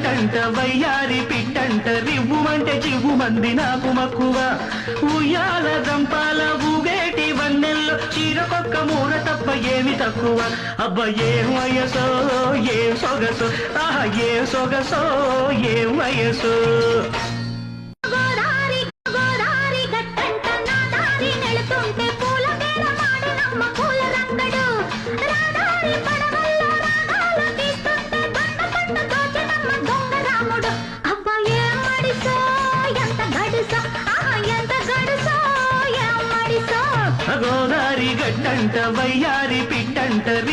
కంట వయ్యారి పిట్టంట రివ్వుమంటే చివ్వుమంది నాకు మక్కువ ఉయ్యాల దంపాల ఊగేటి వన్నెల్లో చీరకొక్క మూర తప్ప ఏమి తక్కువ అబ్బ ఏం వయసో ఏం సొగసో ఆహా ఏం సొగసో ఏం వయసో